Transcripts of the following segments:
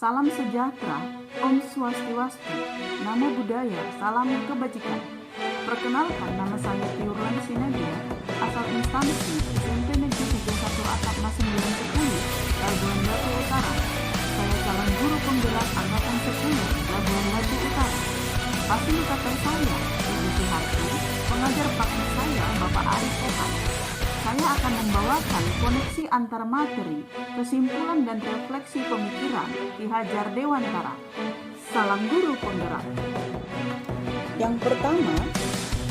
Salam sejahtera, Om Swastiastu, Namo Buddhaya, salam kebajikan. Perkenalkan, nama saya Tiurlan Sinadia, asal instansi SMP Negeri 31 Atap Masing 10, Labuan Batu Utara. Saya calon guru penggerak angkatan 10, Labuan Batu Utara. Fasilitator saya, Ibu Suharti, pengajar praktik saya, Bapak Arif Ohan. Saya akan membawakan koneksi antar materi, kesimpulan dan refleksi pemikiran Ki Hajar Dewantara. Salam guru penggerak. Yang pertama,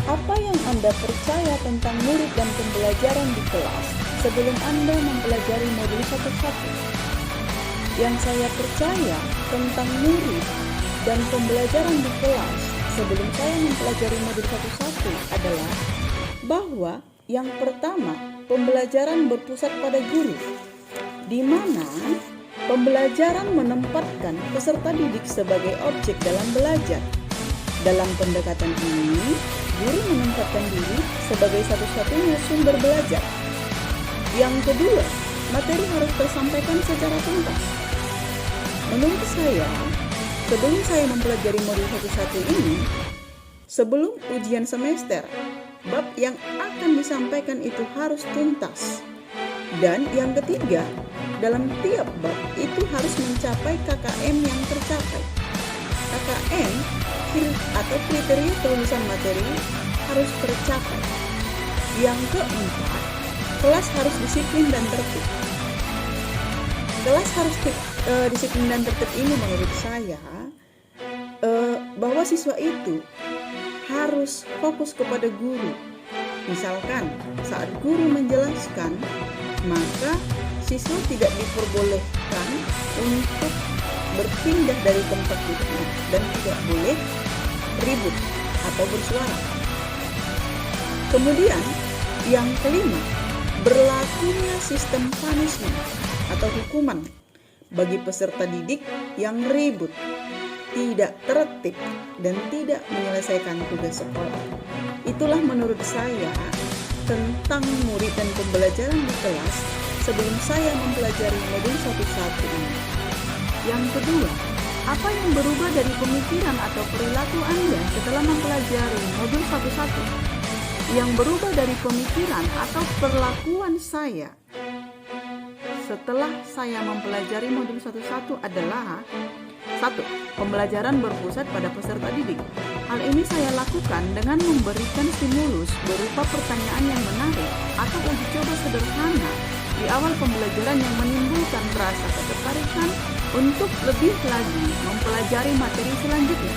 apa yang Anda percaya tentang murid dan pembelajaran di kelas sebelum Anda mempelajari modul 1-1? Yang saya percaya tentang murid dan pembelajaran di kelas sebelum saya mempelajari modul 1-1 adalah bahwa yang pertama, pembelajaran berpusat pada guru, di mana pembelajaran menempatkan peserta didik sebagai objek dalam belajar. Dalam pendekatan ini, guru menempatkan diri sebagai satu-satunya sumber belajar. Yang kedua, materi harus tersampaikan secara tuntas. Menurut saya, sebelum saya mempelajari modul 1-1 ini, sebelum ujian semester, bab yang akan disampaikan itu harus tuntas. Dan yang ketiga, dalam tiap bab itu harus mencapai KKM yang tercapai. KKM atau kriteria kelulusan materi harus tercapai. Yang keempat, kelas harus disiplin dan tertib. Kelas harus disiplin dan tertib ini menurut saya bahwa siswa itu harus fokus kepada guru. Misalkan saat guru menjelaskan, maka siswa tidak diperbolehkan untuk berpindah dari tempat duduknya dan tidak boleh ribut atau bersuara. Kemudian yang kelima, berlakunya sistem punishment atau hukuman bagi peserta didik yang ribut, tidak tertib, dan tidak menyelesaikan tugas sekolah. Itulah menurut saya tentang murid dan pembelajaran di kelas sebelum saya mempelajari modul 1-1 ini. Yang kedua, apa yang berubah dari pemikiran atau perilaku Anda setelah mempelajari modul 1-1? Yang berubah dari pemikiran atau perlakuan saya setelah saya mempelajari modul 1-1 adalah 1. Pembelajaran berpusat pada peserta didik. Hal ini saya lakukan dengan memberikan stimulus berupa pertanyaan yang menarik atau uji coba sederhana di awal pembelajaran yang menimbulkan rasa ketertarikan untuk lebih lagi mempelajari materi selanjutnya.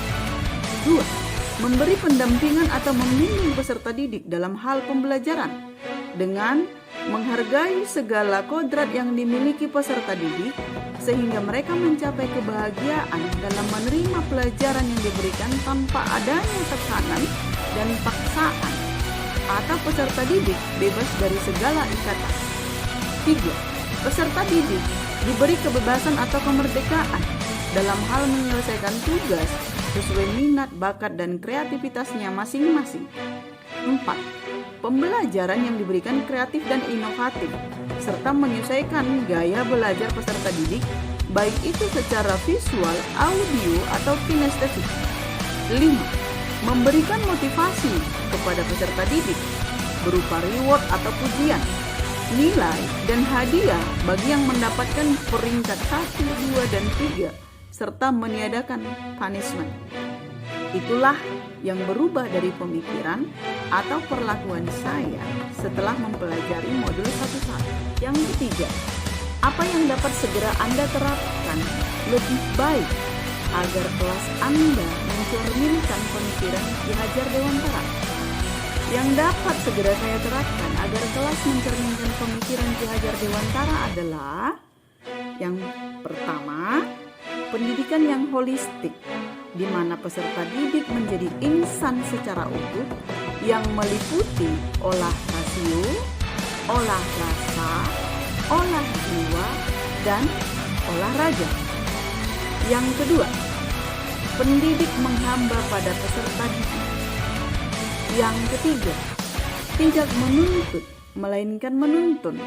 2. Memberi pendampingan atau membimbing peserta didik dalam hal pembelajaran dengan menghargai segala kodrat yang dimiliki peserta didik sehingga mereka mencapai kebahagiaan dalam menerima pelajaran yang diberikan tanpa adanya tekanan dan paksaan, atau peserta didik bebas dari segala ikatan. 3. Peserta didik diberi kebebasan atau kemerdekaan dalam hal menyelesaikan tugas sesuai minat, bakat, dan kreativitasnya masing-masing. 4. Pembelajaran yang diberikan kreatif dan inovatif, serta menyesuaikan gaya belajar peserta didik, baik itu secara visual, audio, atau kinestetik. 5. Memberikan motivasi kepada peserta didik berupa reward atau pujian, nilai, dan hadiah bagi yang mendapatkan peringkat 1, 2, dan 3, serta meniadakan punishment. Itulah yang berubah dari pemikiran atau perlakuan saya setelah mempelajari modul 1-1. Yang ketiga, apa yang dapat segera Anda terapkan lebih baik agar kelas Anda mencerminkan pemikiran Ki Hajar Dewantara? Yang dapat segera saya terapkan agar kelas mencerminkan pemikiran Ki Hajar Dewantara adalah yang pertama, pendidikan yang holistik, di mana peserta didik menjadi insan secara utuh yang meliputi olah rasio, olah rasa, olah jiwa, dan olahraga. Yang kedua, pendidik menghamba pada peserta didik. Yang ketiga, tidak menuntut, melainkan menuntun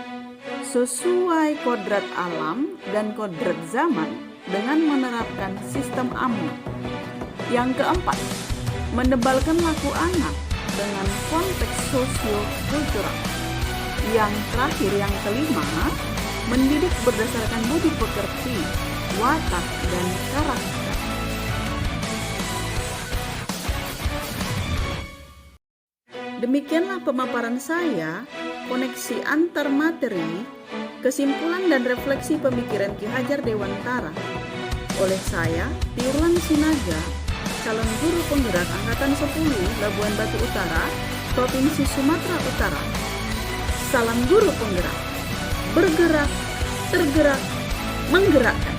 sesuai kodrat alam dan kodrat zaman dengan menerapkan sistem AMNO. Yang keempat, menebalkan laku anak dengan konteks sosio-kultural. Yang terakhir, yang kelima, mendidik berdasarkan budi pekerti, watak, dan karakter. Demikianlah pemaparan saya, koneksi antar materi, kesimpulan dan refleksi pemikiran Ki Hajar Dewantara. Oleh saya, Tiurlan Sinaga, calon guru penggerak Angkatan 10 Labuan Batu Utara, Provinsi Sumatera Utara. Salam guru penggerak, bergerak, tergerak, menggerakkan.